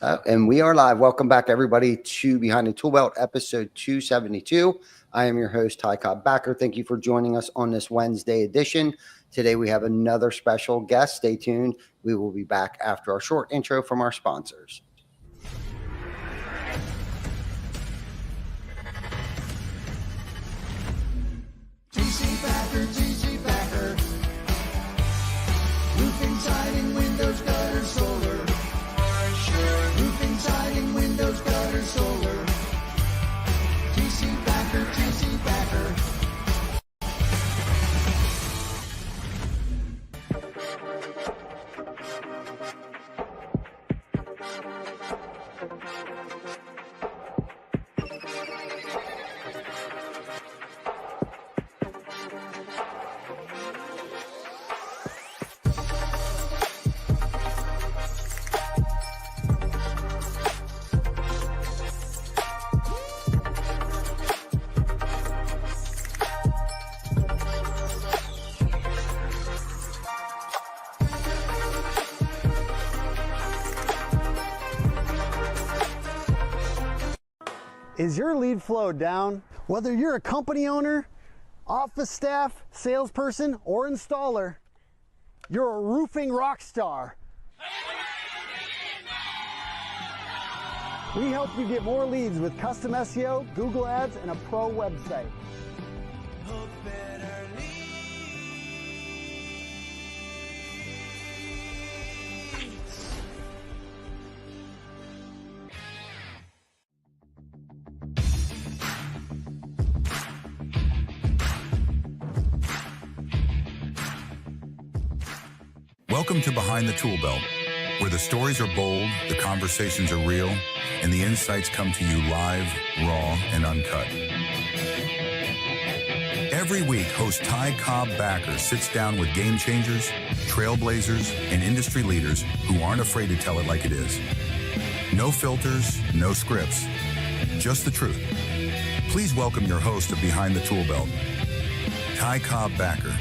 And we are live. Welcome back, everybody, to Behind the ToolBelt, episode 272. I am your host, Ty Cobb Backer. Thank you for joining us on this Wednesday edition. Today, we have another special guest. Stay tuned. We will be back after our short intro from our sponsors. TC Backer. Roofing, siding, windows, gutter, solar. Roofing, siding, windows, gutter, solar. TC Backer. Is your lead flow down? Whether you're a company owner, office staff, salesperson, or installer, you're a roofing rock star. We help you get more leads with custom SEO, Google Ads, and a pro website. Welcome to Behind the ToolBelt, where the stories are bold, the conversations are real, and the insights come to you live, raw, and uncut. Every week, host Ty Cobb Backer sits down with game changers, trailblazers, and industry leaders who aren't afraid to tell it like it is. No filters, no scripts, just the truth. Please welcome your host of Behind the ToolBelt, Ty Cobb Backer.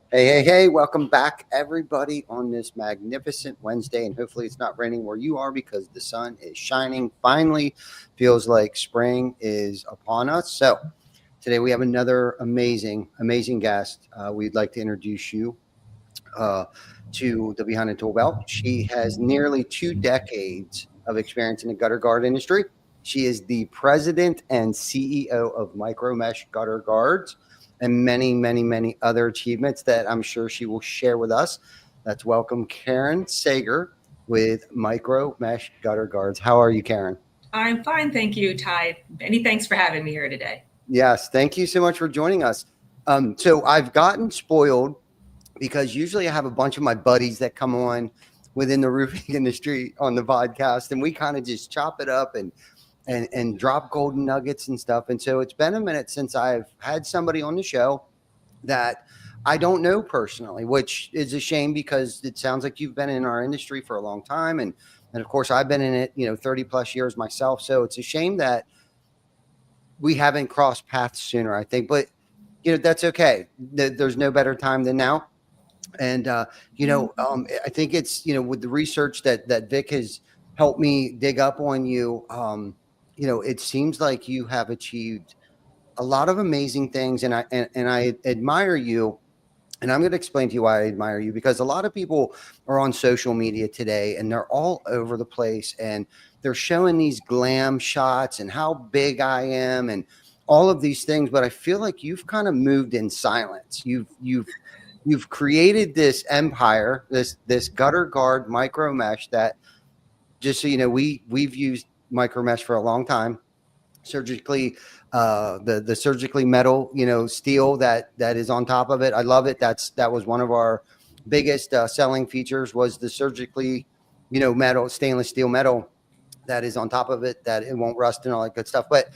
Hey, welcome back, everybody, on this magnificent Wednesday. And hopefully it's not raining where you are because the sun is shining. Finally, feels like spring is upon us. So today we have another amazing guest. We'd like to introduce you to the Behind the ToolBelt. She has nearly 2 decades of experience in the gutter guard industry. She is the president and CEO of MicroMesh Gutter Guards, and many other achievements that I'm sure she will share with us. Let's welcome Karen Sager with MicroMesh Gutter Guards. How are you, Karen? I'm fine, thank you, Ty. Many thanks for having me here today. Yes, thank you so much for joining us. So I've gotten spoiled because usually I have a bunch of my buddies that come on within the roofing industry on the podcast, and we kind of just chop it up and drop golden nuggets and stuff. And so it's been a minute since I've had somebody on the show that I don't know personally, which is a shame because it sounds like you've been in our industry for a long time. And of course I've been in it, 30 plus years myself. So it's a shame that we haven't crossed paths sooner, I think, but that's okay. There's no better time than now. And, I think it's, with the research that Vic has helped me dig up on you, it seems like you have achieved a lot of amazing things, and I admire you. And I'm going to explain to you why I admire you, because a lot of people are on social media today and they're all over the place and they're showing these glam shots and how big I am and all of these things. But I feel like you've kind of moved in silence. You've created this empire, this gutter guard MicroMesh that, just so you know, we've used MicroMesh for a long time. Surgically, the surgically metal, steel that is on top of it. I love it. That was one of our biggest selling features, was the surgically, metal, stainless steel metal that is on top of it, that it won't rust and all that good stuff. But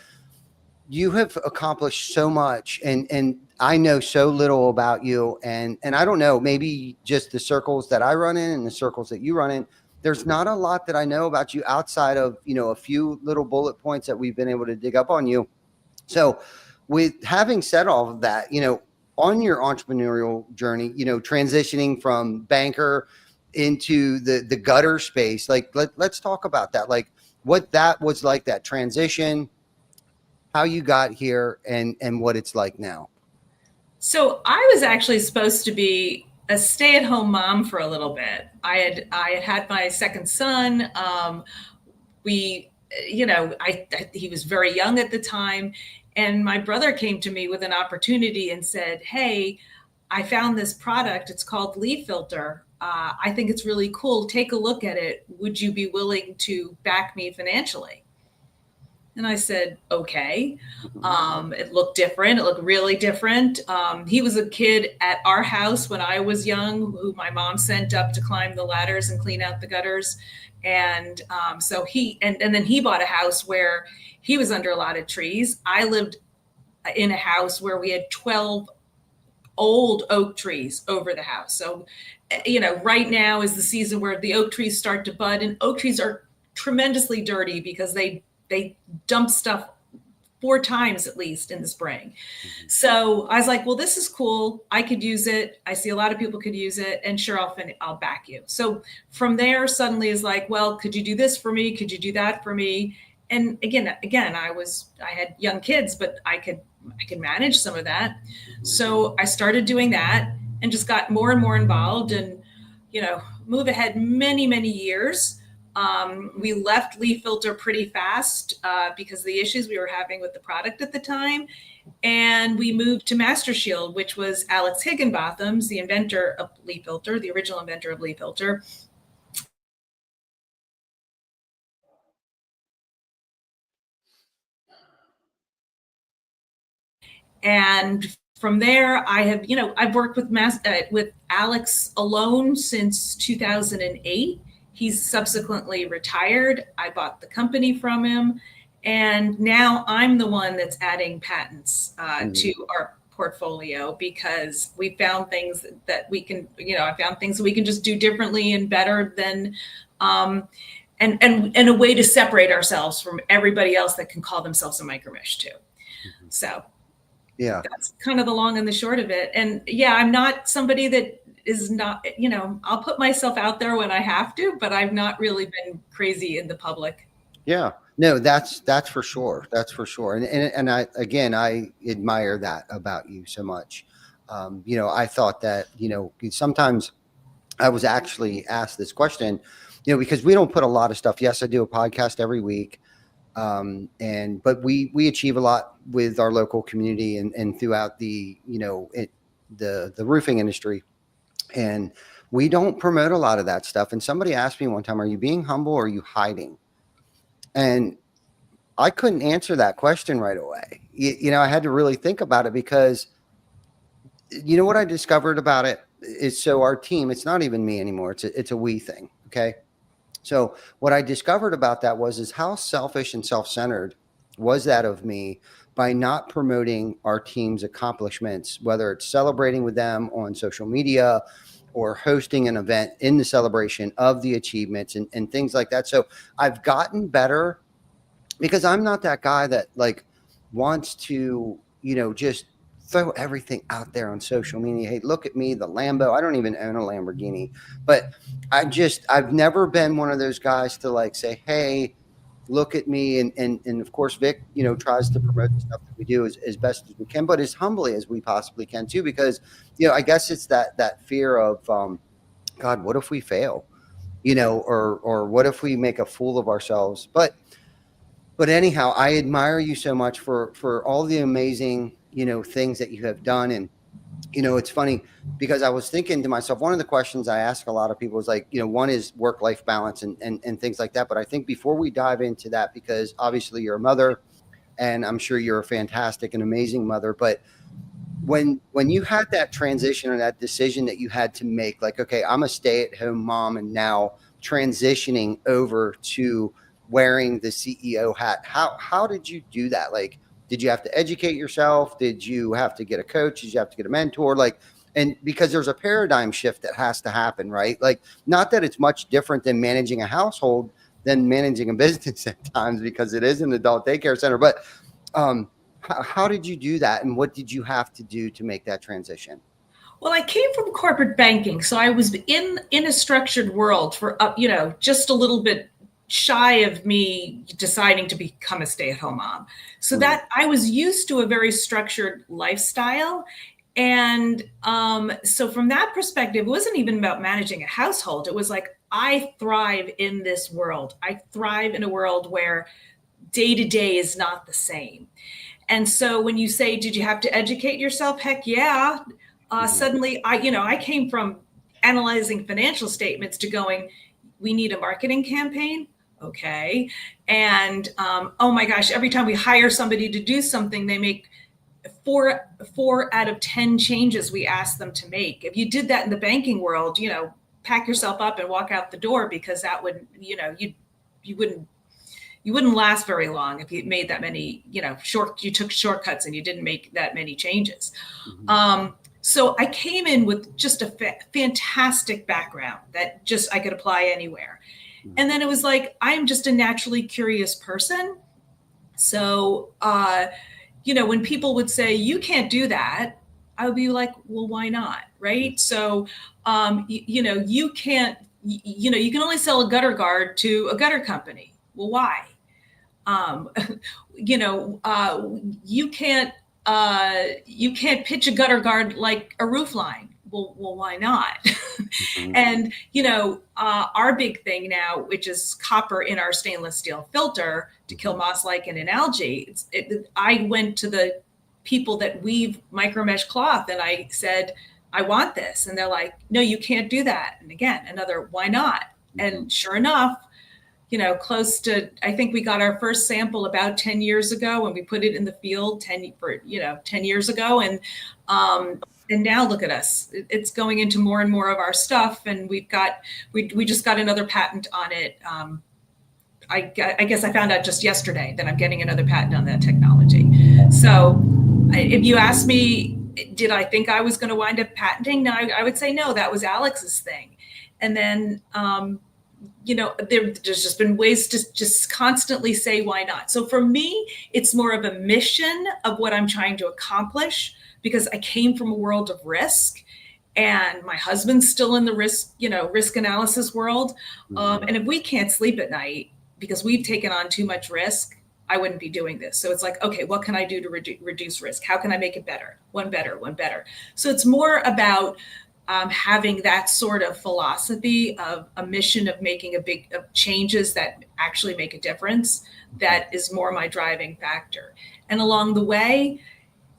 you have accomplished so much, and I know so little about you, and I don't know, maybe just the circles that I run in and the circles that you run in. There's not a lot that I know about you outside of, a few little bullet points that we've been able to dig up on you. So with having said all of that, on your entrepreneurial journey, transitioning from banker into the gutter space. Like let's talk about that. Like what that was like, that transition, how you got here, and what it's like now. So I was actually supposed to be a stay-at-home mom for a little bit. I had my second son. We, he was very young at the time, and my brother came to me with an opportunity and said, "Hey, I found this product. It's called Leaf Filter. I think it's really cool. Take a look at it. Would you be willing to back me financially?" And I said, okay. It looked different. It looked really different. He was a kid at our house when I was young, who my mom sent up to climb the ladders and clean out the gutters. And so and then he bought a house where he was under a lot of trees. I lived in a house where we had 12 old oak trees over the house. So, right now is the season where the oak trees start to bud, and oak trees are tremendously dirty because they dump stuff 4 times at least in the spring. So I was like, well, this is cool. I could use it. I see a lot of people could use it, and sure, I'll back you. So from there, suddenly is like, well, could you do this for me? Could you do that for me? And again, I had young kids, but I could manage some of that. So I started doing that and just got more and more involved, and, move ahead many, many years. We left Leaf Filter pretty fast because of the issues we were having with the product at the time. And we moved to Master Shield, which was Alex Higginbotham's, the inventor of Leaf Filter, the original inventor of Leaf Filter. And from there, I have, I've worked with Alex alone since 2008. He's subsequently retired. I bought the company from him, and now I'm the one that's adding patents to our portfolio because we found things that we can, I found things that we can just do differently and better than, and a way to separate ourselves from everybody else that can call themselves a MicroMesh too. So Yeah, that's kind of the long and the short of it. And yeah, I'm not somebody that is not, I'll put myself out there when I have to, but I've not really been crazy in the public. yeah, no, that's for sure. That's for sure. And I admire that about you so much. I thought that, sometimes I was actually asked this question, because we don't put a lot of stuff. Yes, I do a podcast every week. But we achieve a lot with our local community and throughout the roofing industry, and we don't promote a lot of that stuff. And somebody asked me one time, are you being humble or are you hiding? And I couldn't answer that question right away. I had to really think about it, because what I discovered about it is, so our team, it's not even me anymore. It's a we thing. Okay. So what I discovered about that is how selfish and self-centered was that of me by not promoting our team's accomplishments, whether it's celebrating with them on social media or hosting an event in the celebration of the achievements and things like that. So I've gotten better, because I'm not that guy that wants to, just throw everything out there on social media. Hey, look at me, the Lambo. I don't even own a Lamborghini, but I've never been one of those guys to say, hey, look at me. And of course, Vic, tries to promote the stuff that we do as best as we can, but as humbly as we possibly can too, because, I guess it's that fear of, God, what if we fail, or what if we make a fool of ourselves? But anyhow, I admire you so much for all the amazing, things that you have done. And, it's funny because I was thinking to myself, one of the questions I ask a lot of people is one is work-life balance and things like that. But I think before we dive into that, because obviously you're a mother and I'm sure you're a fantastic and amazing mother, but when you had that transition or that decision that you had to make, okay, I'm a stay-at-home mom and now transitioning over to wearing the CEO hat, how did you do that? Did you have to educate yourself? Did you have to get a coach? Did you have to get a mentor? And because there's a paradigm shift that has to happen, right? Not that it's much different than managing a household than managing a business at times, because it is an adult daycare center. But how did you do that? And what did you have to do to make that transition? Well, I came from corporate banking, so I was in a structured world for just a little bit shy of me deciding to become a stay-at-home mom. So that I was used to a very structured lifestyle. And so from that perspective, it wasn't even about managing a household. It was like, I thrive in this world. I thrive in a world where day to day is not the same. And so when you say, did you have to educate yourself? Heck yeah. Suddenly, I came from analyzing financial statements to going, we need a marketing campaign. Okay. And oh my gosh, every time we hire somebody to do something, they make four out of 10 changes we ask them to make. If you did that in the banking world, pack yourself up and walk out the door, because that would, you wouldn't last very long if you made that many, you took shortcuts and you didn't make that many changes. So I came in with just a fantastic background that just I could apply anywhere. And then it was like, I'm just a naturally curious person. So, when people would say, you can't do that, I would be like, well, why not? Right. So, you can't, you can only sell a gutter guard to a gutter company. Well, why? You can't pitch a gutter guard like a roof line. Well, why not? And, our big thing now, which is copper in our stainless steel filter to kill moss lichen and algae. I went to the people that weave MicroMesh cloth and I said, I want this. And they're like, no, you can't do that. And again, another, why not? And sure enough, close to, I think we got our first sample about 10 years ago and we put it in the field 10 years ago. And now look at us, it's going into more and more of our stuff. And we just got another patent on it. I guess I found out just yesterday that I'm getting another patent on that technology. So if you ask me, did I think I was going to wind up patenting? No, I would say no, that was Alex's thing. And then, there's just been ways to just constantly say, why not? So for me, it's more of a mission of what I'm trying to accomplish, because I came from a world of risk and my husband's still in the risk analysis world. And if we can't sleep at night because we've taken on too much risk, I wouldn't be doing this. So it's like, okay, what can I do to reduce risk? How can I make it better? One better. So it's more about having that sort of philosophy of a mission of making of changes that actually make a difference. That is more my driving factor. And along the way,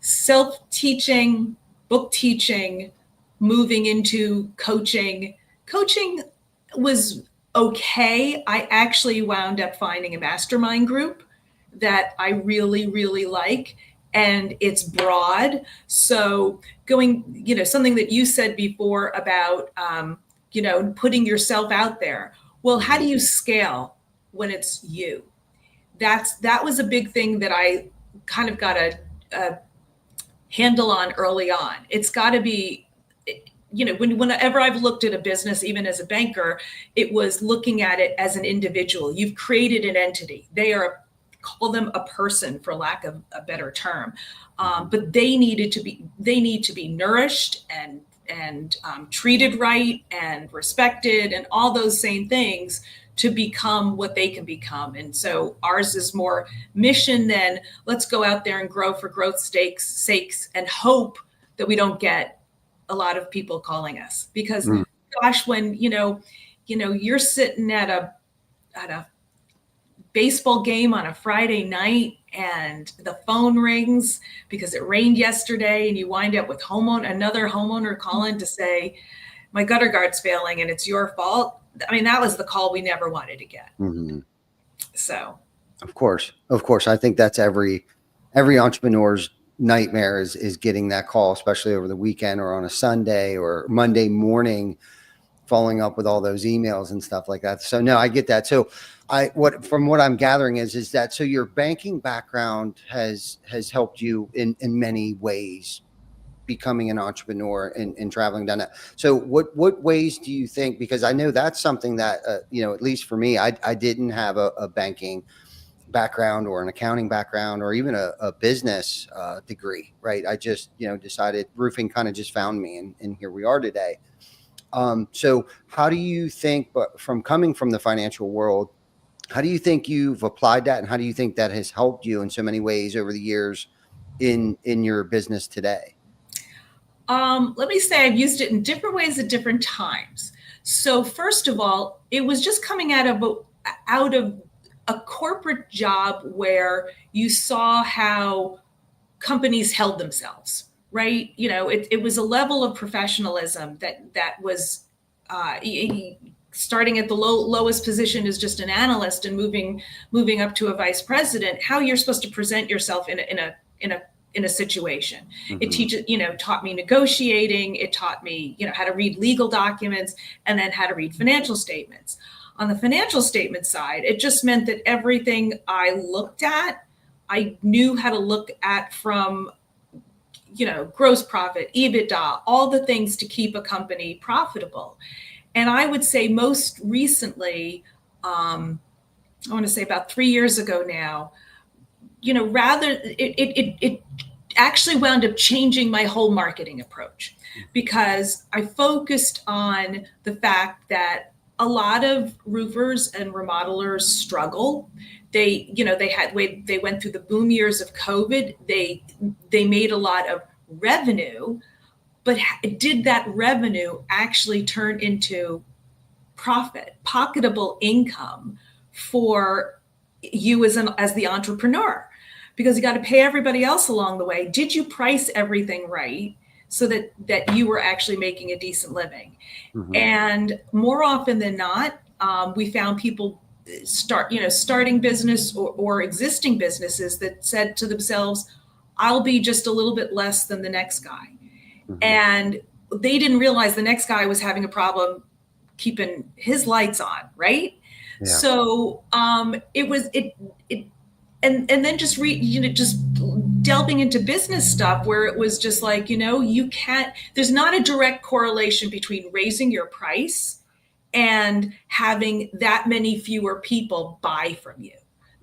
self-teaching, book teaching, moving into coaching. Coaching was okay. I actually wound up finding a mastermind group that I really, really like. And it's broad. So going, something that you said before about, putting yourself out there. Well, how do you scale when it's you? That was a big thing that I kind of got a handle on early on. It's got to be, whenever I've looked at a business, even as a banker, it was looking at it as an individual. You've created an entity. Call them a person, for lack of a better term, but they need to be nourished and treated right and respected and all those same things to become what they can become. And so ours is more mission than let's go out there and grow for growth's sakes and hope that we don't get a lot of people calling us. Because gosh, when you're sitting at a baseball game on a Friday night and the phone rings because it rained yesterday and you wind up with another homeowner calling to say, my gutter guard's failing and it's your fault. I mean, that was the call we never wanted to get. So. Of course. I think that's every entrepreneur's nightmare is getting that call, especially over the weekend or on a Sunday or Monday morning, following up with all those emails and stuff like that. So no, I get that. So from what I'm gathering is that, so your banking background has helped you in many ways becoming an entrepreneur and traveling down that. So what ways do you think, because I know that's something that, at least for me, I didn't have a banking background or an accounting background or even a business degree, right? I just, decided roofing kind of just found me, and here we are today. So how do you think, but from coming from the financial world, how do you think you've applied that, and how do you think that has helped you in so many ways over the years in your business today? Let me say I've used it in different ways at different times. So first of all, it was just coming out of a corporate job where you saw how companies held themselves, right? It was a level of professionalism that was starting at the lowest position as just an analyst and moving up to a vice president. How you're supposed to present yourself in a situation. It taught me negotiating. It taught me, how to read legal documents and then how to read financial statements. On the financial statement side, it just meant that everything I looked at, I knew how to look at from, gross profit, EBITDA, all the things to keep a company profitable. And I would say most recently, I want to say about 3 years ago now, it actually wound up changing my whole marketing approach, because I focused on the fact that a lot of roofers and remodelers struggle. They went through the boom years of COVID. They made a lot of revenue, but did that revenue actually turn into profit, pocketable income for you as the entrepreneur? Because you got to pay everybody else along the way. Did you price everything right so that you were actually making a decent living? And more often than not, we found people starting business or existing businesses that said to themselves, I'll be just a little bit less than the next guy. And they didn't realize the next guy was having a problem keeping his lights on, right? Yeah. So and then just delving into business stuff where it was just like, there's not a direct correlation between raising your price and having that many fewer people buy from you.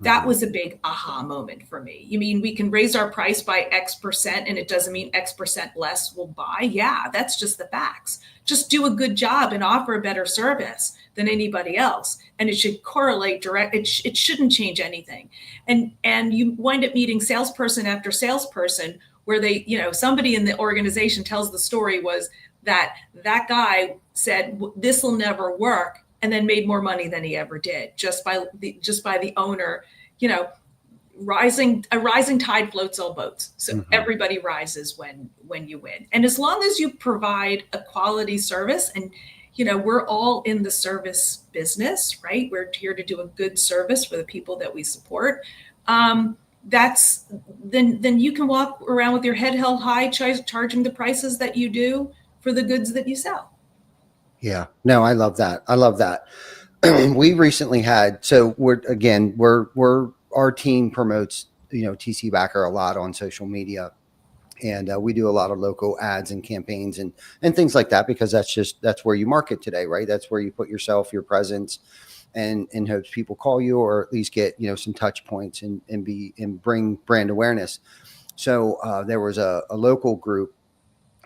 That was a big aha moment for me. You mean we can raise our price by X% and it doesn't mean X% less will buy? Yeah, that's just the facts. Just do a good job and offer a better service than anybody else. And it should correlate direct. It shouldn't change anything. And you wind up meeting salesperson after salesperson where they, somebody in the organization tells the story was that guy said, this will never work, and then made more money than he ever did just by the owner, a rising tide floats all boats. So everybody rises when you win. And as long as you provide a quality service, and we're all in the service business, right? We're here to do a good service for the people that we support. Then you can walk around with your head held high, charging the prices that you do for the goods that you sell. Yeah, no, I love that. We recently had, so our team promotes, TC Backer a lot on social media, and we do a lot of local ads and campaigns and things like that, because that's where you market today, right? That's where you put yourself, your presence, and in hopes people call you or at least get, some touch points and bring brand awareness. So there was a local group.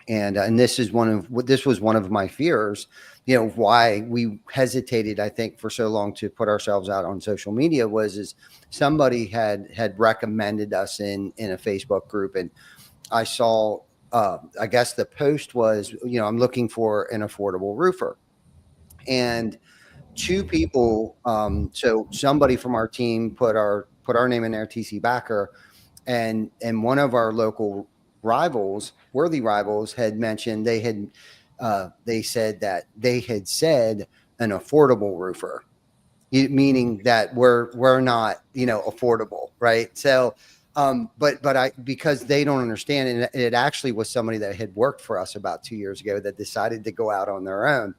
And this was one of my fears, why we hesitated, I think, for so long to put ourselves out on social media is somebody had recommended us in a Facebook group. And I saw, I guess the post was, I'm looking for an affordable roofer. And two people, so somebody from our team put our name in there, TC Backer, and one of our local worthy rivals had mentioned they said that they had said an affordable roofer, meaning that we're not, affordable, right? So, because they don't understand, and it actually was somebody that had worked for us about 2 years ago that decided to go out on their own.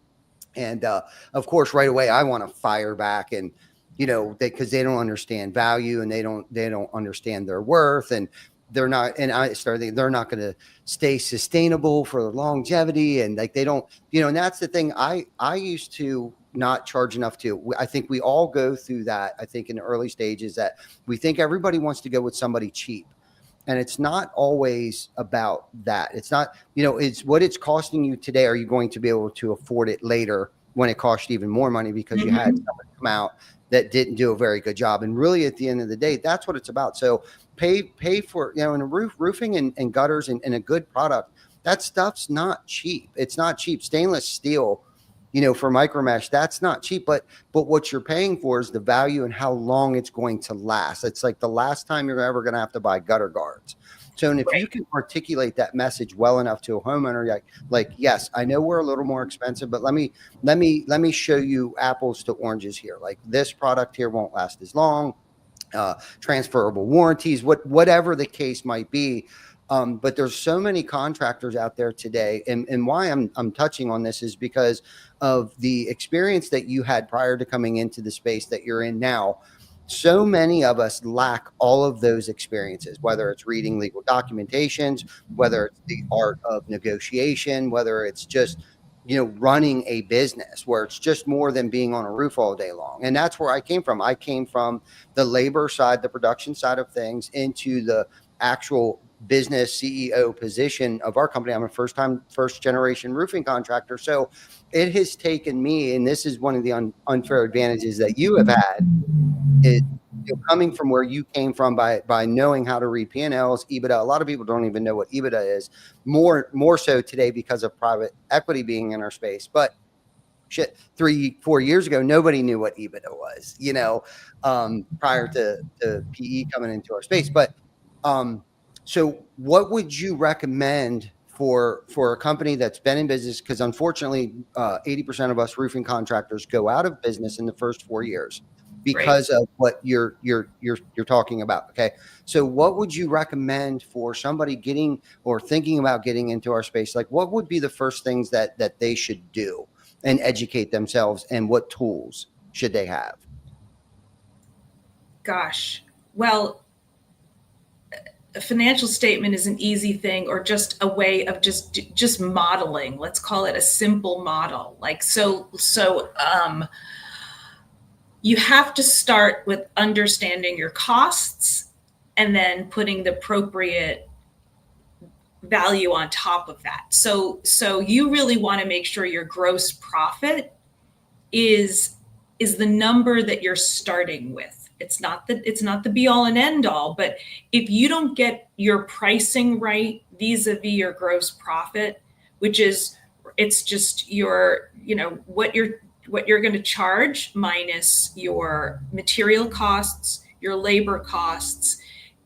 And of course, right away, I want to fire back, and because they don't understand value, and they don't understand their worth, and they're not. And I started thinking they're not going to stay sustainable for longevity, and like they don't, and that's the thing. I used to, not charge enough to. I think we all go through that. I think in the early stages that we think everybody wants to go with somebody cheap. And it's not always about that. It's not, it's what it's costing you today. Are you going to be able to afford it later when it costs you even more money because you had somebody come out that didn't do a very good job? And really, at the end of the day, that's what it's about. So pay for, in a roofing and gutters and a good product. That stuff's not cheap. It's not cheap. Stainless steel, for MicroMesh, that's not cheap. But what you're paying for is the value and how long it's going to last. It's like the last time you're ever going to have to buy gutter guards. So, and if you can articulate that message well enough to a homeowner, like, yes, I know we're a little more expensive, but let me show you apples to oranges here. Like, this product here won't last as long. Transferable warranties, whatever the case might be. But there's so many contractors out there today, and why I'm touching on this is because of the experience that you had prior to coming into the space that you're in now. So many of us lack all of those experiences, whether it's reading legal documentations, whether it's the art of negotiation, whether it's just, running a business where it's just more than being on a roof all day long. And that's where I came from. I came from the labor side, the production side of things, into the actual business CEO position of our company. I'm a first generation roofing contractor. So it has taken me, and this is one of the unfair advantages that you have had, is coming from where you came from by knowing how to read P&Ls, EBITDA. A lot of people don't even know what EBITDA is, more so today because of private equity being in our space. But 3-4 years ago, nobody knew what EBITDA was, prior to PE coming into our space. But so what would you recommend for a company that's been in business? Because unfortunately, 80% of us roofing contractors go out of business in the first 4 years because of what you're talking about. Okay. So what would you recommend for somebody getting or thinking about getting into our space? Like, what would be the first things that they should do and educate themselves, and what tools should they have? Gosh, well, a financial statement is an easy thing, or just a way of just modeling. Let's call it a simple model. Like, so you have to start with understanding your costs and then putting the appropriate value on top of that. So you really want to make sure your gross profit is the number that you're starting with. It's not the be all and end all, but if you don't get your pricing right vis-a-vis your gross profit, which is, it's just your, what you're going to charge minus your material costs, your labor costs,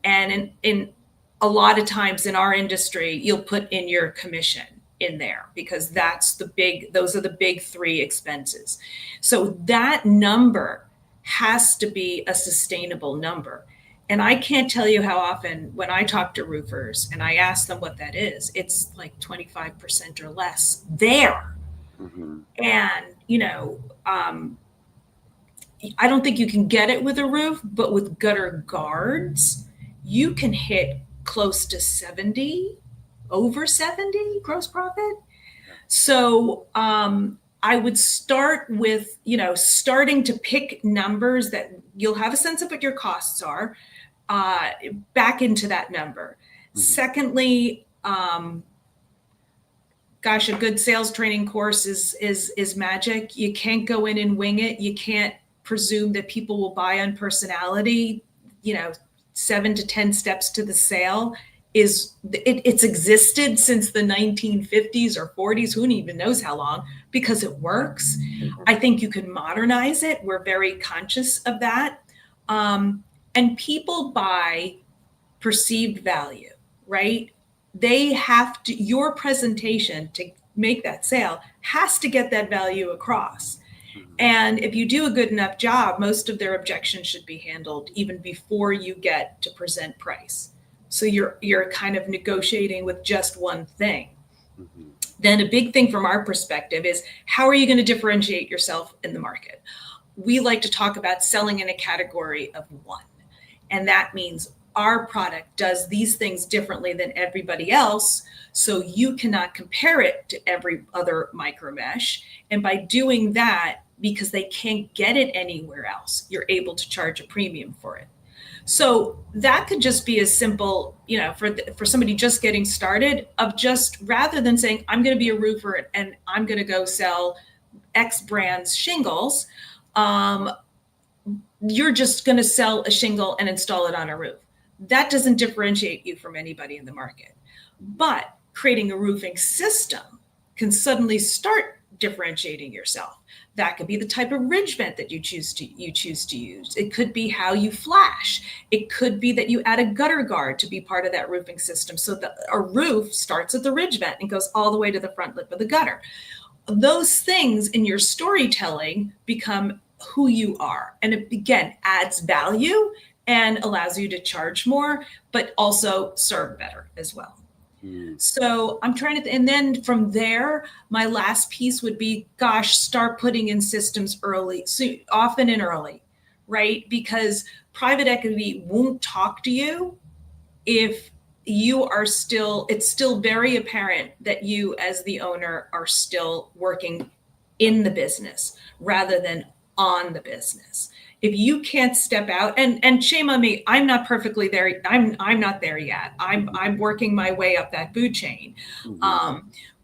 and in a lot of times in our industry, you'll put in your commission in there, because those are the big 3 expenses. So that number has to be a sustainable number. And I can't tell you how often when I talk to roofers and I ask them what that is, it's like 25% or less there. Mm-hmm. And, I don't think you can get it with a roof, but with gutter guards, you can hit close to 70, over 70 gross profit. So I would start with, starting to pick numbers that you'll have a sense of what your costs are, back into that number. Mm-hmm. Secondly, gosh, a good sales training course is magic. You can't go in and wing it. You can't presume that people will buy on personality. 7 to 10 steps to the sale it's existed since the 1950s or 40s. Who even knows how long, because it works. I think you can modernize it. We're very conscious of that. And people buy perceived value, right? They have to, your presentation to make that sale has to get that value across. And if you do a good enough job, most of their objections should be handled even before you get to present price. So you're kind of negotiating with just one thing. Mm-hmm. Then a big thing from our perspective is, how are you going to differentiate yourself in the market? We like to talk about selling in a category of one. And that means our product does these things differently than everybody else, so you cannot compare it to every other MicroMesh. And by doing that, because they can't get it anywhere else, you're able to charge a premium for it. So that could just be as simple, for somebody just getting started, of just, rather than saying, I'm going to be a roofer and I'm going to go sell X brand's shingles, you're just going to sell a shingle and install it on a roof. That doesn't differentiate you from anybody in the market. But creating a roofing system can suddenly start differentiating yourself. That could be the type of ridge vent that you choose to use. It could be how you flash. It could be that you add a gutter guard to be part of that roofing system, so that a roof starts at the ridge vent and goes all the way to the front lip of the gutter. Those things in your storytelling become who you are, and it again adds value and allows you to charge more, but also serve better as well. So I'm trying to, and then from there, my last piece would be, start putting in systems early, so often and early, right? Because private equity won't talk to you if you are still, it's still very apparent that you as the owner are still working in the business rather than on the business. If you can't step out, and shame on me, I'm not perfectly there. I'm not there yet. I'm working my way up that food chain.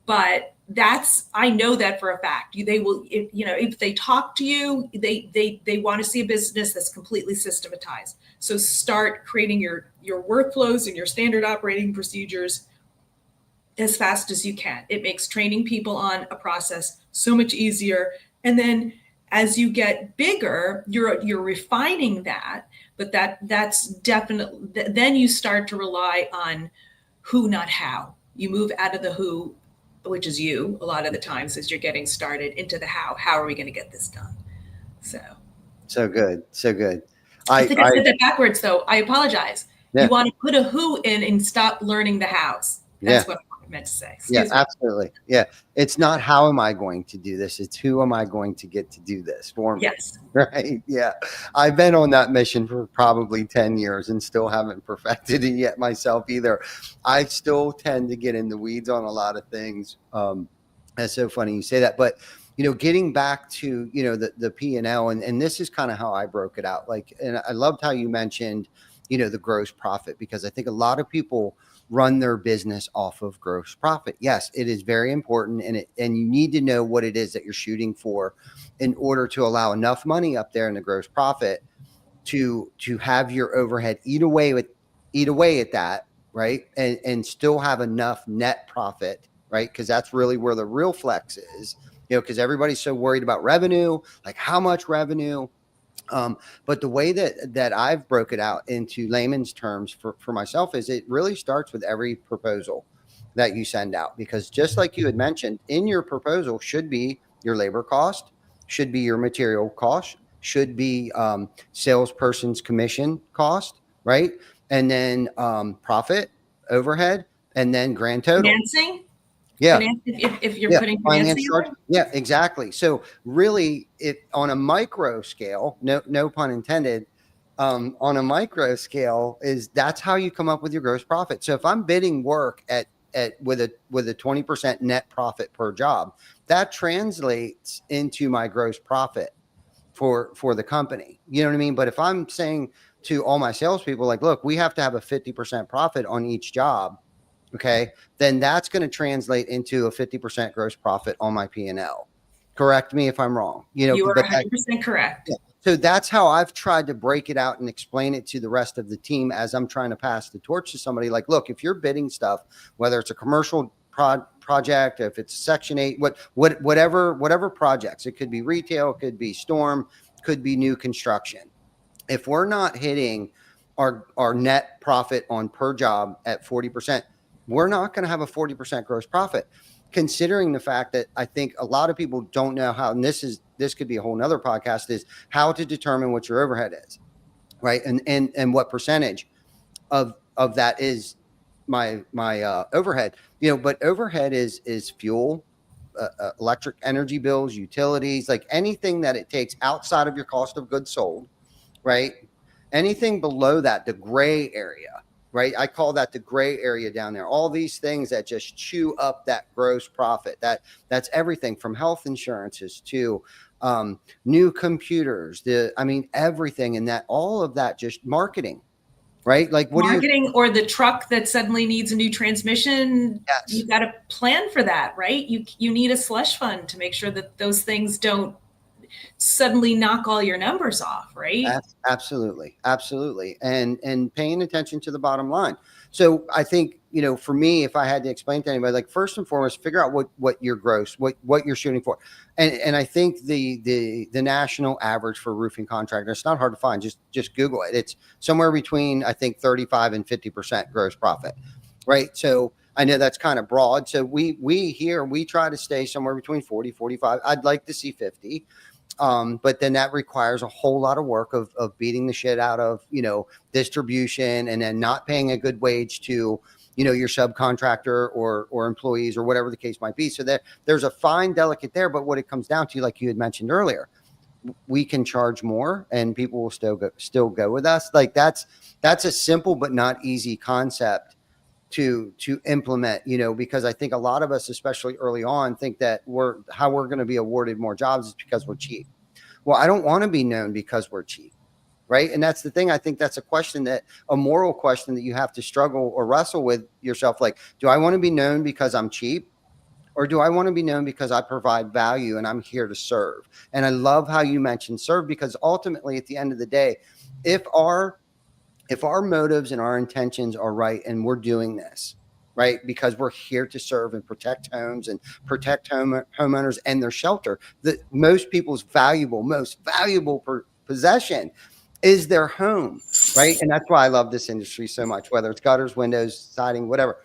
But I know that for a fact. They will, if they talk to you, they want to see a business that's completely systematized. So start creating your workflows and your standard operating procedures as fast as you can. It makes training people on a process so much easier. And then as you get bigger, you're refining that, but that's definitely, then you start to rely on who, not how. You move out of the who, which is you a lot of the times as you're getting started, into the how. How are we going to get this done? So good. I think I said that backwards, though. I apologize. Yeah. You want to put a who in and stop learning the hows. That's what I meant to say. Excuse me. Absolutely. Yeah. It's not how am I going to do this? It's who am I going to get to do this for me? Yes. Right. Yeah. I've been on that mission for probably 10 years and still haven't perfected it yet myself either. I still tend to get in the weeds on a lot of things. That's so funny you say that. But, getting back to, the P&L, and this is kind of how I broke it out. And I loved how you mentioned, the gross profit, because I think a lot of people run their business off of gross profit. Yes, it is very important, and you need to know what it is that you're shooting for in order to allow enough money up there in the gross profit to have your overhead eat away at that, right? And still have enough net profit, right? Because that's really where the real flex is, because everybody's so worried about revenue, like how much revenue. But the way that I've broke it out into layman's terms for myself is it really starts with every proposal that you send out, because just like you had mentioned, in your proposal should be your labor cost, should be your material cost, should be salesperson's commission cost, right? And then profit, overhead, and then grand total. Financing? Yeah. If you're putting financing on? Yeah, exactly. So really, on a micro scale, no pun intended, on a micro scale, that's how you come up with your gross profit. So if I'm bidding work with a 20% net profit per job, that translates into my gross profit for the company. You know what I mean? But if I'm saying to all my salespeople, like, look, we have to have a 50% profit on each job, okay, then that's going to translate into a 50% gross profit on my P&L. Correct me if I'm wrong. You are 100% correct. Yeah. So that's how I've tried to break it out and explain it to the rest of the team as I'm trying to pass the torch to somebody. Like, look, if you're bidding stuff, whether it's a commercial project, if it's Section 8, whatever projects, it could be retail, it could be storm, could be new construction. If we're not hitting our net profit on per job at 40%, we're not going to have a 40% gross profit, considering the fact that I think a lot of people don't know how, and this could be a whole nother podcast, is how to determine what your overhead is, right? And what percentage of that is my overhead, but overhead is fuel, electric energy bills, utilities, like anything that it takes outside of your cost of goods sold, right? Anything below that, the gray area, right? I call that the gray area down there. All these things that just chew up that gross profit. That's everything from health insurances to new computers, everything. And that, all of that, just marketing, right? Like what marketing, or the truck that suddenly needs a new transmission. Yes. You've got to plan for that, right? You need a slush fund to make sure that those things don't suddenly knock all your numbers off, right? Absolutely. And paying attention to the bottom line. So I think, for me, if I had to explain to anybody, like, first and foremost, figure out what your gross, what you're shooting for. And I think the national average for roofing contractor, it's not hard to find. Just Google it. It's somewhere between, I think, 35 and 50% gross profit, right? So I know that's kind of broad. So we try to stay somewhere between 40, 45. I'd like to see 50. But then that requires a whole lot of work of beating the shit out of, distribution, and then not paying a good wage to, your subcontractor or employees, or whatever the case might be. So there's a fine delicate there. But what it comes down to, like you had mentioned earlier, we can charge more and people will still go with us. Like that's a simple but not easy concept to implement, because I think a lot of us, especially early on, think that we're going to be awarded more jobs is because we're cheap. Well, I don't want to be known because we're cheap, right? And that's the thing. I think that's a moral question that you have to struggle or wrestle with yourself. Like, do I want to be known because I'm cheap, or do I want to be known because I provide value and I'm here to serve? And I love how you mentioned serve, because ultimately, at the end of the day, if our motives and our intentions are right, and we're doing this, right, because we're here to serve and protect homes and protect homeowners and their shelter, the most people's most valuable possession is their home, right? And that's why I love this industry so much, whether it's gutters, windows, siding, whatever.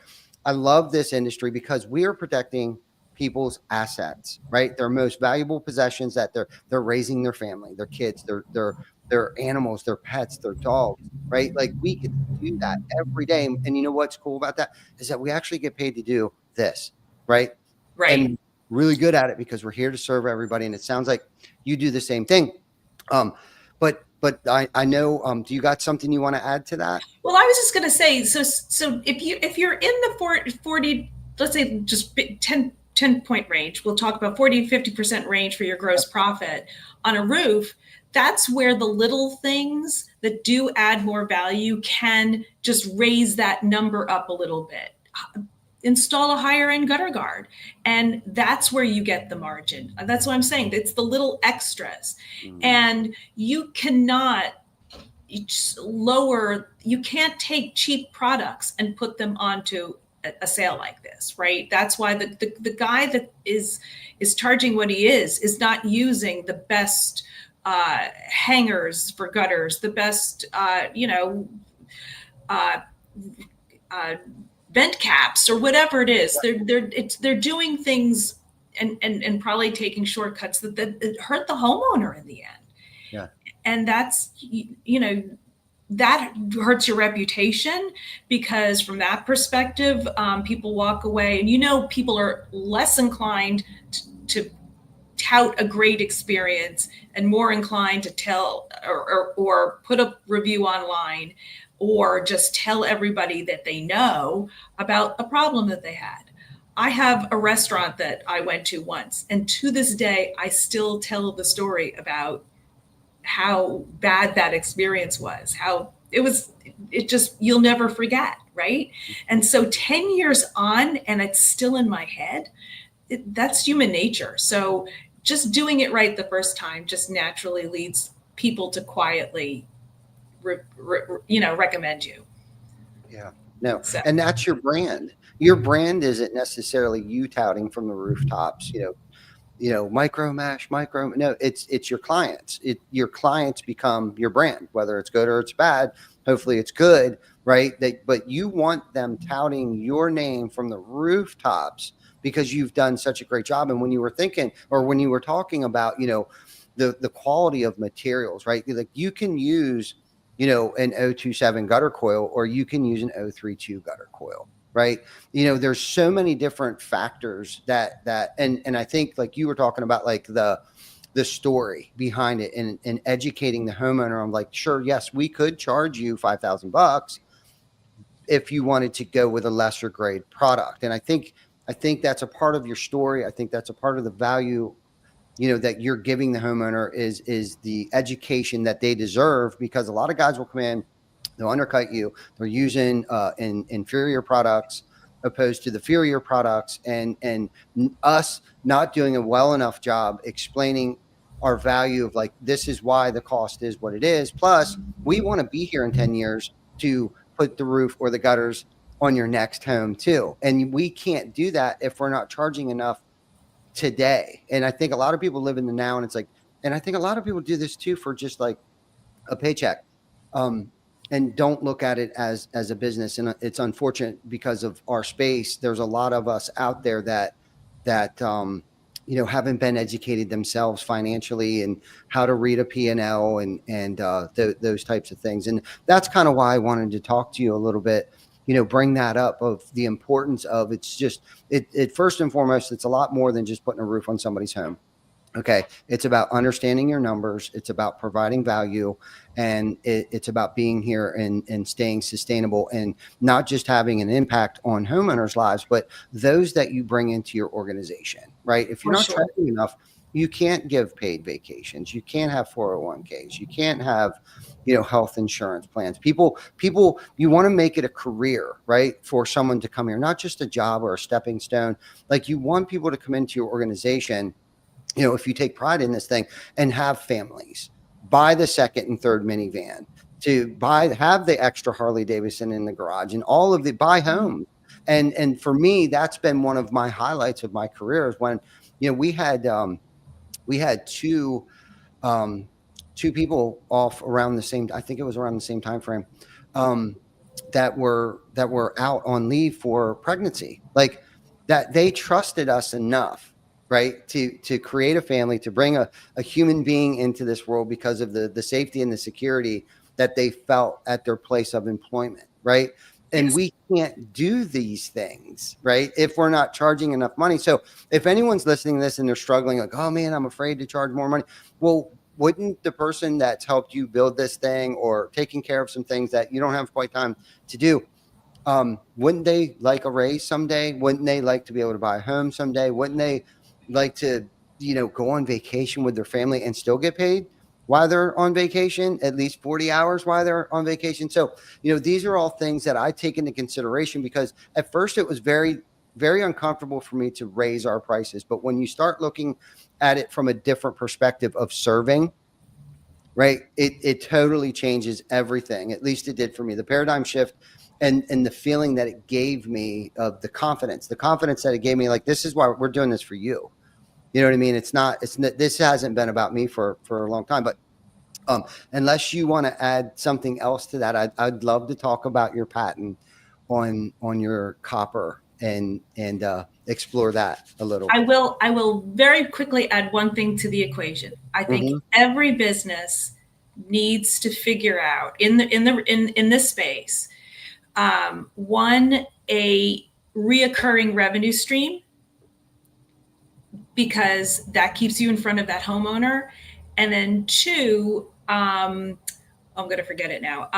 I love this industry because we are protecting people's assets, right? Their most valuable possessions, that they're raising their family, their kids, their animals, their pets, their dogs, right? Like, we get to do that every day. And you know what's cool about that is that we actually get paid to do this, right? Right. And really good at it because we're here to serve everybody. And it sounds like you do the same thing. But I know, do you got something you want to add to that? Well, I was just going to say, so if you're in the 40, let's say just 10 point range, we'll talk about 40 to 50% range for your gross profit on a roof. That's where the little things that do add more value can just raise that number up a little bit. Install a higher end gutter guard, and that's where you get the margin. That's what I'm saying. It's the little extras. And you cannot you can't take cheap products and put them onto a sale like this, right? That's why the guy that is charging what he is not using the best hangers for gutters, the best vent caps, or whatever it is. They're doing things and probably taking shortcuts that hurt the homeowner in the end. Yeah. And that's, that hurts your reputation, because from that perspective, people walk away, and people are less inclined to tout a great experience and more inclined to tell or put a review online, or just tell everybody that they know about a problem that they had. I have a restaurant that I went to once, and to this day, I still tell the story about how bad that experience was, how you'll never forget, right? And so 10 years on, and it's still in my head, that's human nature. So just doing it right the first time just naturally leads people to quietly recommend you. Yeah. No. So. And that's your brand. Your brand isn't necessarily you touting from the rooftops, MicroMesh, no, it's your clients. Your clients become your brand, whether it's good or it's bad. Hopefully it's good, right? But you want them touting your name from the rooftops because you've done such a great job. And when you were talking about, the quality of materials, right? Like, you can use, an 027 gutter coil, or you can use an 032 gutter coil. Right. There's so many different factors that and I think, like you were talking about, like the story behind it and educating the homeowner. I'm like, sure, yes, we could charge you $5,000 if you wanted to go with a lesser grade product. And I think that's a part of your story. I think that's a part of the value that you're giving the homeowner is the education that they deserve, because a lot of guys will come in, they'll undercut you. They're using inferior products opposed to the superior products, and us not doing a well enough job explaining our value of like, this is why the cost is what it is. Plus, we want to be here in 10 years to put the roof or the gutters on your next home too. And we can't do that if we're not charging enough today. And I think a lot of people live in the now, and it's like, and I think a lot of people do this too for just like a paycheck, and don't look at it as a business. And it's unfortunate because of our space. There's a lot of us out there that haven't been educated themselves financially and how to read a P&L and those types of things. And that's kind of why I wanted to talk to you a little bit, bring that up, of the importance of, it's just, it first and foremost, it's a lot more than just putting a roof on somebody's home. Okay. It's about understanding your numbers. It's about providing value, and it's about being here and staying sustainable, and not just having an impact on homeowners' lives, but those that you bring into your organization, right? If you're not tracking enough, you can't give paid vacations. You can't have 401ks. You can't have, health insurance plans. People, you want to make it a career, right? For someone to come here, not just a job or a stepping stone. Like, you want people to come into your organization, if you take pride in this thing, and have families, buy the second and third minivan, to have the extra Harley Davidson in the garage, and all of the buy home. And for me, that's been one of my highlights of my career, is when, we had two people off around the same, I think it was around the same time frame, that were out on leave for pregnancy, like that. They trusted us enough, right, to create a family, to bring a human being into this world, because of the safety and the security that they felt at their place of employment, right? And Yes. we can't do these things, right, if we're not charging enough money. So if anyone's listening to this and they're struggling, like, oh man, I'm afraid to charge more money. Well, wouldn't the person that's helped you build this thing, or taking care of some things that you don't have quite time to do, wouldn't they like a raise someday? Wouldn't they like to be able to buy a home someday? Wouldn't they like to, go on vacation with their family and still get paid while they're on vacation, at least 40 hours while they're on vacation? So, these are all things that I take into consideration, because at first it was very, very uncomfortable for me to raise our prices. But when you start looking at it from a different perspective of serving, right, it totally changes everything. At least it did for me. The paradigm shift and the feeling that it gave me, of the confidence that it gave me, like, this is why we're doing this for you. You know what I mean? This hasn't been about me for a long time, but unless you want to add something else to that, I'd love to talk about your patent on your copper and explore that a little. I will very quickly add one thing to the equation. I think every business needs to figure out in this space, one, a reoccurring revenue stream, because that keeps you in front of that homeowner. And then two, I'm going to forget it now.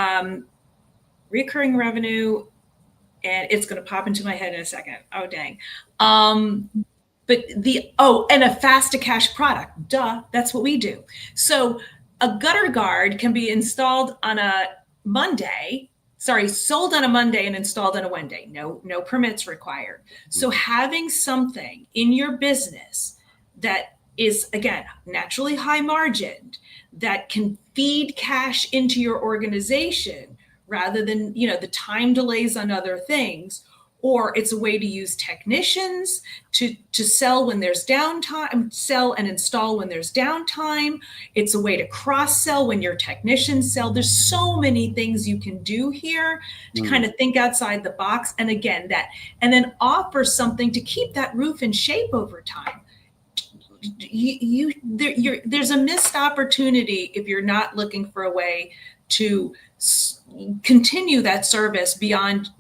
Recurring revenue, and it's going to pop into my head in a second. Oh, dang. And a fast to cash product. Duh, that's what we do. So a gutter guard can be installed on a Monday. Sold on a Monday and installed on a Wednesday. No permits required. So having something in your business that is, again, naturally high margined, that can feed cash into your organization, rather than, the time delays on other things, or it's a way to use technicians to sell when there's downtime, sell and install when there's downtime. It's a way to cross-sell when your technicians sell. There's so many things you can do here to kind of think outside the box. And again, and then offer something to keep that roof in shape over time. There's a missed opportunity if you're not looking for a way to continue that service beyond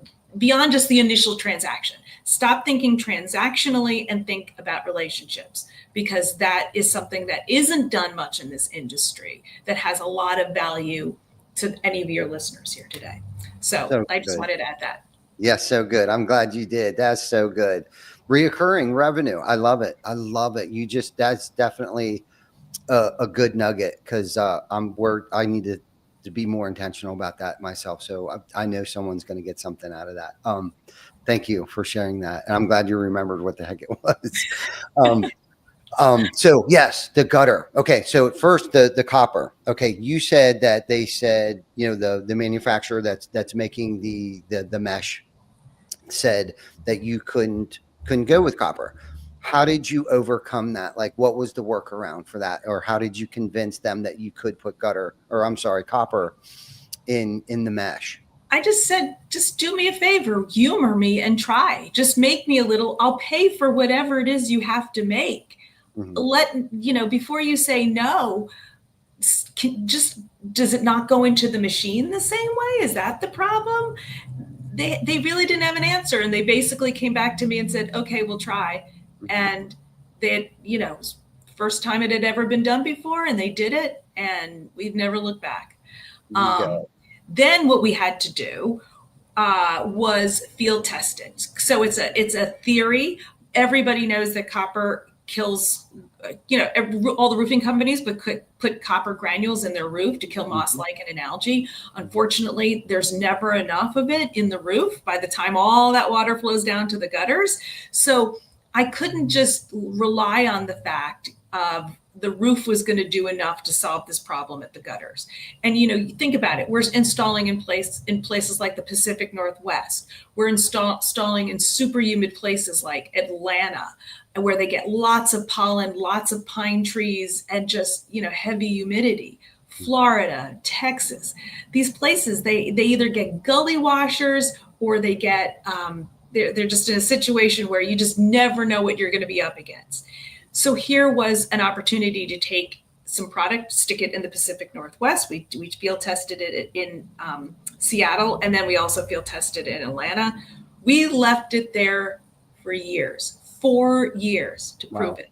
just the initial transaction. Stop thinking transactionally and think about relationships, because that is something that isn't done much in this industry, that has a lot of value to any of your listeners here today. So I just wanted to add that. Yes, so good. I'm glad you did. That's so good. reoccurring revenue. I love it. I love it. That's definitely a good nugget, because I need to be more intentional about that myself. So I know someone's going to get something out of that. Thank you for sharing that. And I'm glad you remembered what the heck it was. So yes, the gutter. Okay. So at first the copper. Okay. You said that they said, the manufacturer that's making the mesh said that you couldn't go with copper. How did you overcome that? Like, what was the workaround for that? Or how did you convince them that you could put copper in the mesh? I just said, just do me a favor, humor me and try. Just make me a little, I'll pay for whatever it is you have to make. Before you say no, does it not go into the machine the same way? Is that the problem? They really didn't have an answer. And they basically came back to me and said, okay, we'll try. And they, first time it had ever been done before, and they did it, and we've never looked back. Then what we had to do was field test it. So it's a theory. Everybody knows that copper kills, all the roofing companies put copper granules in their roof to kill moss, lichen, and algae. Unfortunately, there's never enough of it in the roof by the time all that water flows down to the gutters. So I couldn't just rely on the fact of the roof was going to do enough to solve this problem at the gutters. And, you think about it, we're installing in places like the Pacific Northwest. We're installing in super humid places like Atlanta, where they get lots of pollen, lots of pine trees, and just, heavy humidity. Florida, Texas, these places, they either get gully washers, or they get, they're just in a situation where you just never know what you're going to be up against. So here was an opportunity to take some product, stick it in the Pacific Northwest. We field tested it in Seattle, and then we also field tested it in Atlanta. We left it there for years, 4 years to prove it.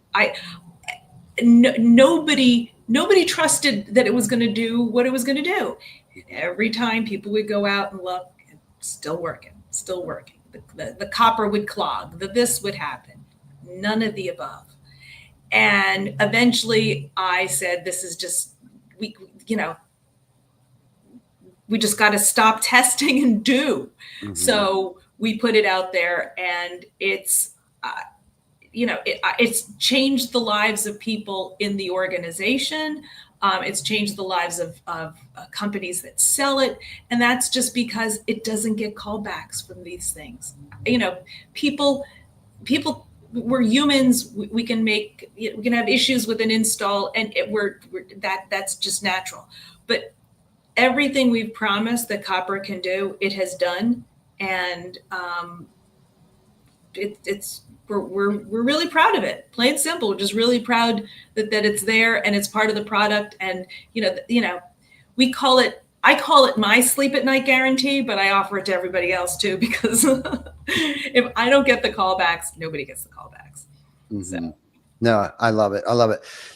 Nobody trusted that it was going to do what it was going to do. And every time people would go out and look, still working. The copper would clog, this would happen. None of the above. And eventually I said, this is just, we just got to stop testing and do. So we put it out there, and it's, it's changed the lives of people in the organization. It's changed the lives of companies that sell it. And that's just because it doesn't get callbacks from these things. People, we're humans. We can have issues with an install, and that's just natural. But everything we've promised that copper can do, it has done. And we're really proud of it. Plain simple. We're just really proud that it's there and it's part of the product. And I call it my sleep at night guarantee, but I offer it to everybody else too, because if I don't get the callbacks, nobody gets the callbacks. So. No, I love it.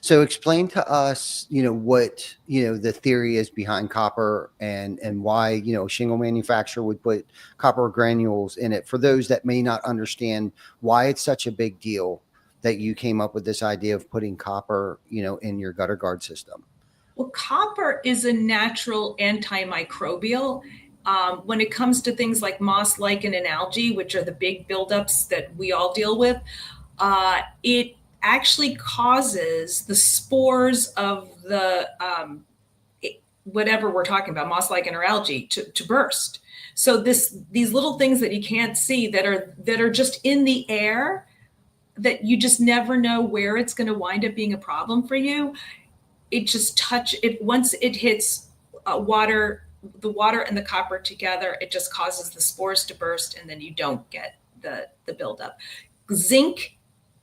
So explain to us, what, the theory is behind copper, and why, a shingle manufacturer would put copper granules in it. For those that may not understand why it's such a big deal that you came up with this idea of putting copper, in your gutter guard system. Well, copper is a natural antimicrobial. When it comes to things like moss, lichen, and algae, which are the big buildups that we all deal with, it actually causes the spores of the whatever we're talking about, moss, lichen, or algae, to burst. So these little things that you can't see that are just in the air, that you just never know where it's going to wind up being a problem for you. It just once it hits the water and the copper together, it just causes the spores to burst, and then you don't get the buildup. Zinc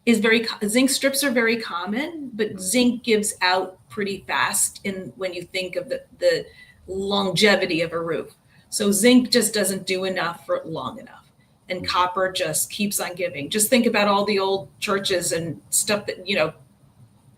strips are very common, but zinc gives out pretty fast when you think of the longevity of a roof. So zinc just doesn't do enough for long enough, and copper just keeps on giving. Just think about all the old churches and stuff that,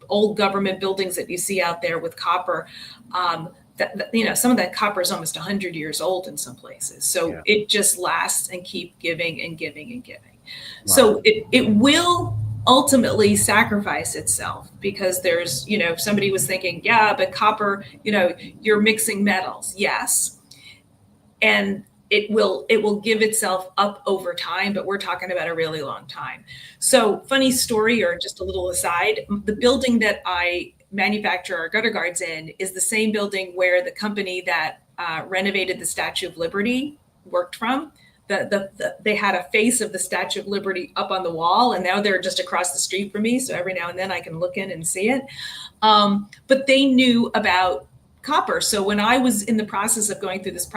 old government buildings that you see out there with copper. Some of that copper is almost 100 years old in some places. So It just lasts and keep giving and giving and giving. So it will ultimately sacrifice itself, because there's, somebody was thinking, yeah, but copper, you're mixing metals. Yes. And it will give itself up over time, but we're talking about a really long time. So funny story, or just a little aside, the building that I manufacture our gutter guards in is the same building where the company that renovated the Statue of Liberty worked from. They had a face of the Statue of Liberty up on the wall, and now they're just across the street from me. So every now and then I can look in and see it. But they knew about copper. So when I was in the process of going through this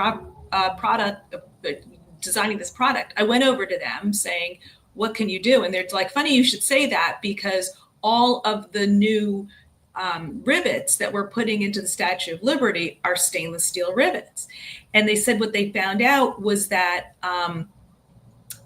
designing this product, I went over to them saying, what can you do? And they're like, funny you should say that, because all of the new rivets that we're putting into the Statue of Liberty are stainless steel rivets. And they said what they found out was that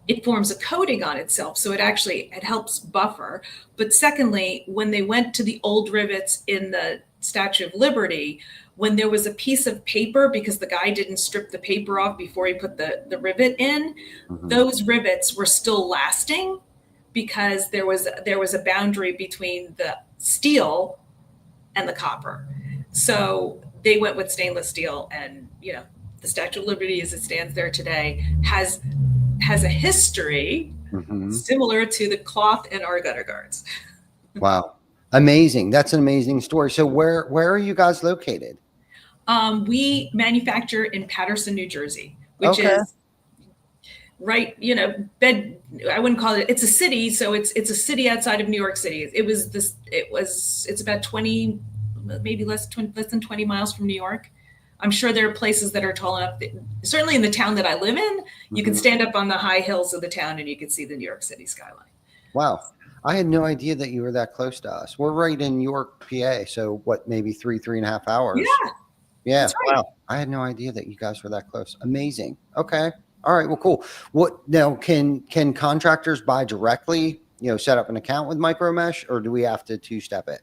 it forms a coating on itself. So it helps buffer. But secondly, when they went to the old rivets in the Statue of Liberty, when there was a piece of paper, because the guy didn't strip the paper off before he put the rivet in, those rivets were still lasting, because there was a boundary between the steel and the copper. So they went with stainless steel, and the Statue of Liberty as it stands there today has a history similar to the cloth in our gutter guards. Wow. Amazing. That's an amazing story. So where are you guys located? We manufacture in Paterson, New Jersey, which is right, I wouldn't call it, it's a city. So it's a city outside of New York City. It's about 20, maybe less than 20 miles from New York. I'm sure there are places that are tall enough. Certainly in the town that I live in, you can stand up on the high hills of the town and you can see the New York City skyline. Wow. I had no idea that you were that close to us. We're right in York, PA. So what, maybe 3.5 hours? Yeah. Yeah. That's right. Wow. I had no idea that you guys were that close. Amazing. Okay. All right. Well, cool. What now, can contractors buy directly, set up an account with MicroMesh, or do we have to two-step it?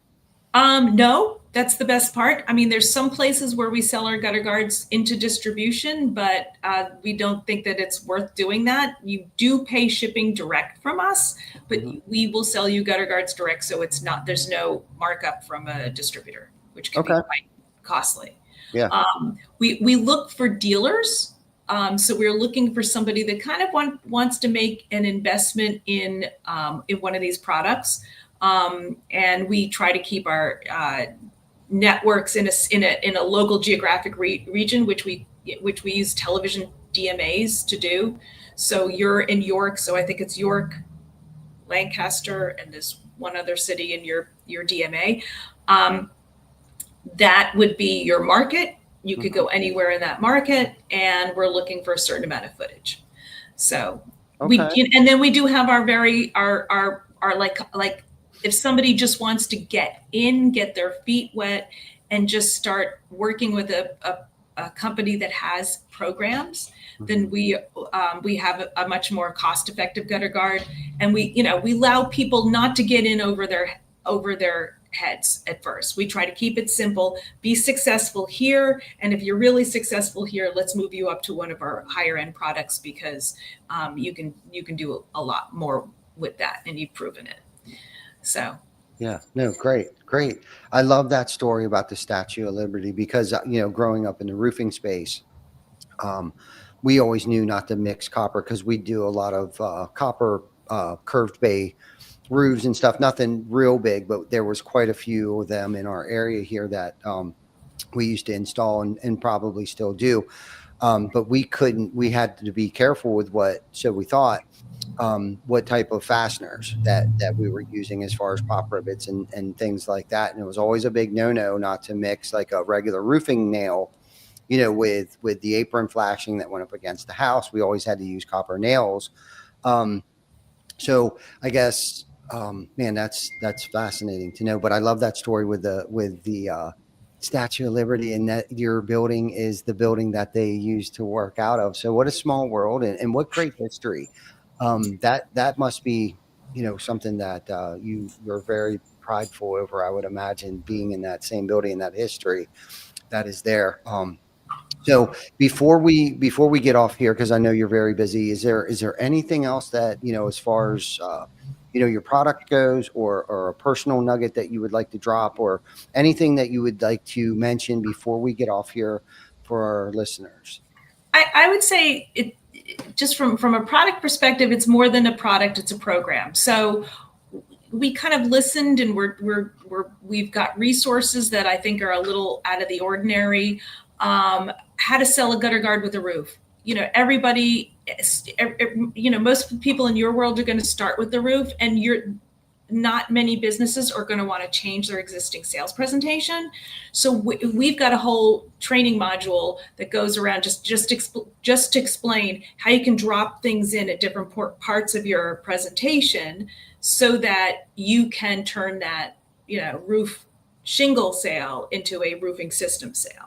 No, that's the best part. I mean, there's some places where we sell our gutter guards into distribution, but we don't think that it's worth doing that. You do pay shipping direct from us, but we will sell you gutter guards direct. So there's no markup from a distributor, which can be quite costly. Yeah. We look for dealers. So we're looking for somebody that kind of wants to make an investment in one of these products. And we try to keep our networks in a local geographic region, which we use television DMAs to do. So you're in York, so I think it's York, Lancaster, and there's one other city in your DMA. That would be your market. You could go anywhere in that market, and we're looking for a certain amount of footage. So and then we do have our like if somebody just wants to get their feet wet and just start working with a company that has programs, then we have a much more cost-effective gutter guard, and we allow people not to get in over their heads at first. We try to keep it simple, be successful here, and if you're really successful here, let's move you up to one of our higher end products, because you can do a lot more with that, and you've proven it. So yeah, no, great. I love that story about the Statue of Liberty, because growing up in the roofing space, we always knew not to mix copper, because we do a lot of copper curved bay roofs and stuff. Nothing real big, but there was quite a few of them in our area here that we used to install and probably still do. But we had to be careful with what type of fasteners that we were using as far as pop rivets and things like that. And it was always a big no not to mix like a regular roofing nail, with the apron flashing that went up against the house. We always had to use copper nails. So I guess, man, that's fascinating to know. But I love that story with the Statue of Liberty, and that your building is the building that they used to work out of. So what a small world, and what great history. That must be, something that you're very prideful over, I would imagine, being in that same building and that history that is there. So before we get off here, because I know you're very busy, is there anything else that, as far as your product goes, or a personal nugget that you would like to drop, or anything that you would like to mention before we get off here for our listeners? I would say just from a product perspective, it's more than a product, it's a program. So we kind of listened, and we've got resources that I think are a little out of the ordinary. How to sell a gutter guard with a roof. Everybody, most people in your world are going to start with the roof, and not many businesses are going to want to change their existing sales presentation. So we've got a whole training module that goes around just to explain how you can drop things in at different parts of your presentation, so that you can turn that roof shingle sale into a roofing system sale.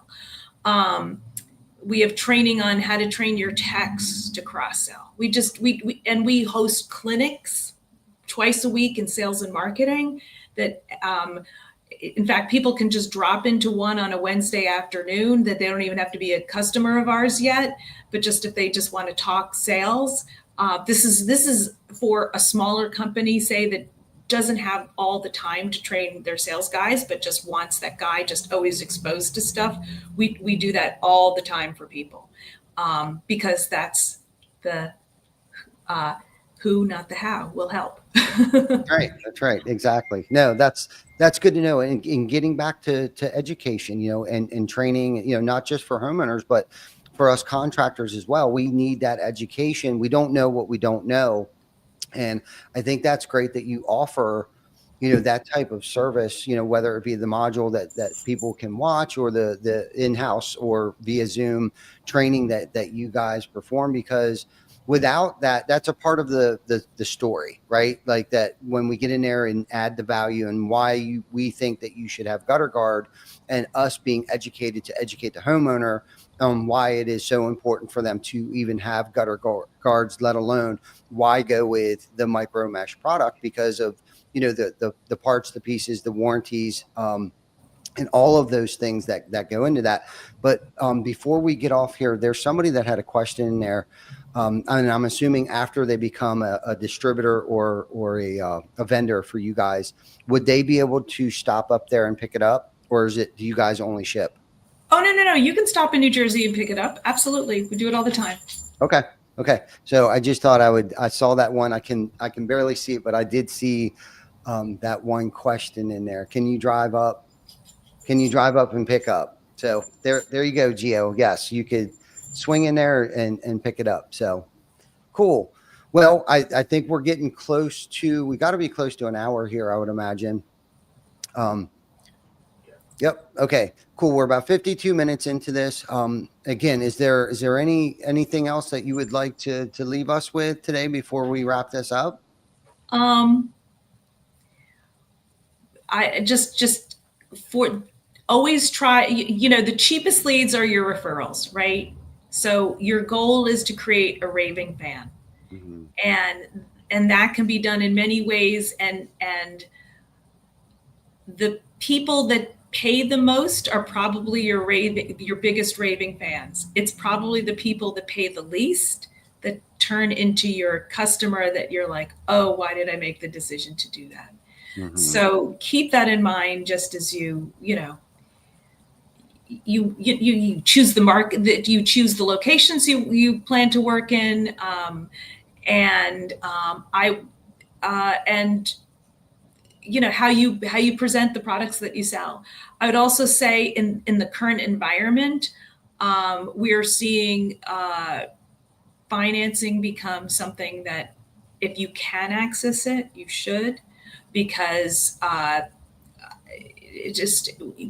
We have training on how to train your techs to cross sell. We host clinics twice a week in sales and marketing that, in fact, people can just drop into one on a Wednesday afternoon, that they don't even have to be a customer of ours yet, but just if they just want to talk sales. This is for a smaller company, say, that doesn't have all the time to train their sales guys, but just wants that guy just always exposed to stuff. We do that all the time for people, because that's the who, not the how, will help. Right. That's right. Exactly. No, that's good to know. And in getting back to education, and training, not just for homeowners, but for us contractors as well. We need that education. We don't know what we don't know. And I think that's great that you offer, that type of service, whether it be the module that people can watch, or the in-house or via Zoom training that you guys perform, because without that, that's a part of the story, right? Like that, when we get in there and add the value and why we think that you should have gutter guard, and us being educated to educate the homeowner on why it is so important for them to even have gutter guards, let alone why go with the MicroMesh product, because of the parts, the pieces, the warranties, and all of those things that go into that. But before we get off here, there's somebody that had a question in there. And I'm assuming after they become a distributor or a vendor for you guys, would they be able to stop up there and pick it up? Or do you guys only ship? Oh, no. You can stop in New Jersey and pick it up. Absolutely. We do it all the time. Okay. So I just thought I saw that one. I can barely see it, but I did see that one question in there. Can you drive up and pick up? So there you go, Gio. Yes, you could swing in there and pick it up. So cool. Well, I think we're getting close to, we got to be close to an hour here, I would imagine. Yep. Okay, cool. We're about 52 minutes into this. Again, is there anything else that you would like to leave us with today before we wrap this up? I just for always try, the cheapest leads are your referrals, right? So your goal is to create a raving fan. Mm-hmm. And that can be done in many ways. And the people that pay the most are probably your biggest raving fans. It's probably the people that pay the least that turn into your customer, that you're like, oh, why did I make the decision to do that? Mm-hmm. So keep that in mind, just as you choose the market, that you choose the locations you plan to work in, and how you present the products that you sell. I would also say in the current environment, we are seeing financing become something that, if you can access it, you should, because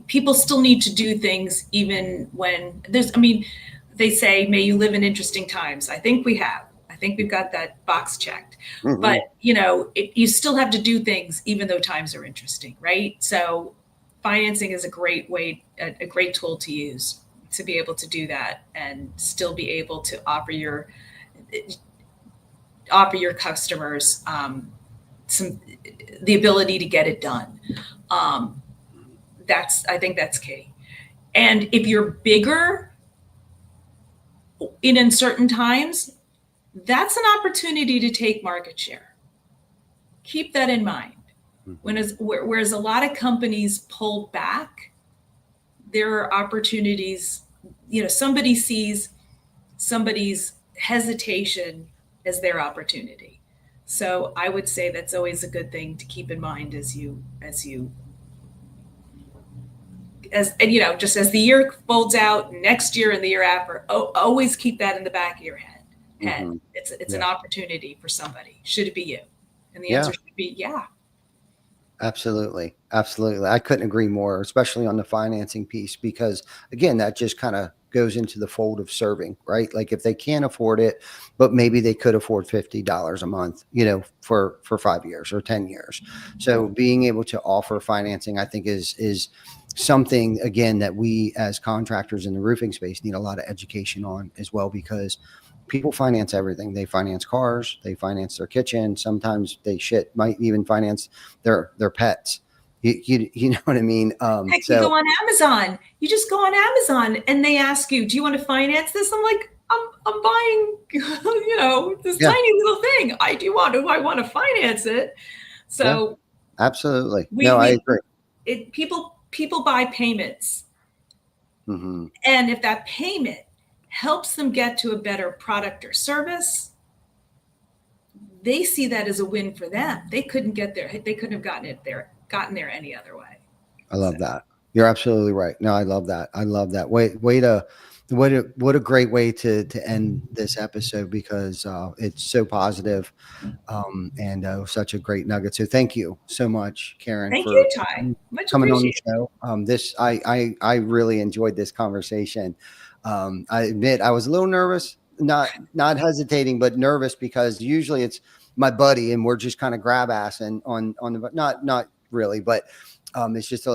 people still need to do things even when they say, may you live in interesting times. I think we've got that box checked. Mm-hmm. But you still have to do things even though times are interesting, right? So financing is a great way, a great tool to use to be able to do that, and still be able to offer your customers the ability to get it done. I think that's key. And if you're bigger, in uncertain times, that's an opportunity to take market share. Keep that in mind. Whereas a lot of companies pull back, there are opportunities. Somebody sees somebody's hesitation as their opportunity. So I would say that's always a good thing to keep in mind as just as the year folds out, next year and the year after, always keep that in the back of your head. It's an opportunity for somebody. Should it be you? And the answer should be yeah. Absolutely. Absolutely. I couldn't agree more, especially on the financing piece, because again, that just kind of goes into the fold of serving, right? Like if they can't afford it, but maybe they could afford $50 a month, for 5 years or 10 years. So being able to offer financing, I think is something, again, that we as contractors in the roofing space need a lot of education on as well, because people finance everything. They finance cars, they finance their kitchen. Sometimes might even finance their pets. You know what I mean? Heck, you go on Amazon. You just go on Amazon and they ask you, do you want to finance this? I'm like, I'm buying, this tiny little thing. Do I want to finance it? So absolutely. I agree. People buy payments. Mm-hmm. And if that payment helps them get to a better product or service, they see that as a win for them. They couldn't get there. They couldn't have gotten there any other way. I love that. You're absolutely right. No, I love that. What a great way to end this episode, because it's so positive, and such a great nugget. So thank you so much, Karen. Thank you, Ty. Much coming appreciated. on the show. I really enjoyed this conversation. I admit I was a little nervous, not hesitating, but nervous, because usually it's my buddy and we're just kind of grab assing on the, not really, but it's just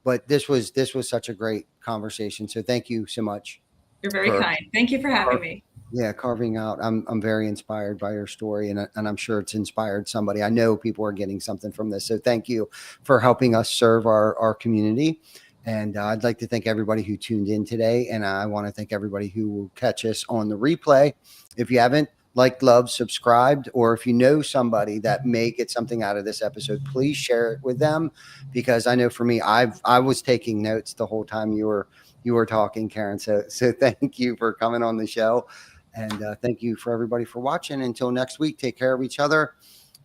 but this was such a great conversation. So thank you so much. You're very kind. Thank you for having me. Yeah, carving out. I'm very inspired by your story, and I'm sure it's inspired somebody. I know people are getting something from this. So thank you for helping us serve our community. And I'd like to thank everybody who tuned in today. And I want to thank everybody who will catch us on the replay. If you haven't liked, loved, subscribed, or if you know somebody that may get something out of this episode, please share it with them, because I know for me, I was taking notes the whole time you were talking, Karen. So thank you for coming on the show. And thank you for everybody for watching. Until next week, take care of each other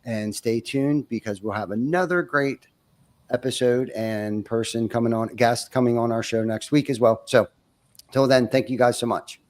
and stay tuned, because we'll have another great episode and guest coming on our show next week as well. So till then, thank you guys so much.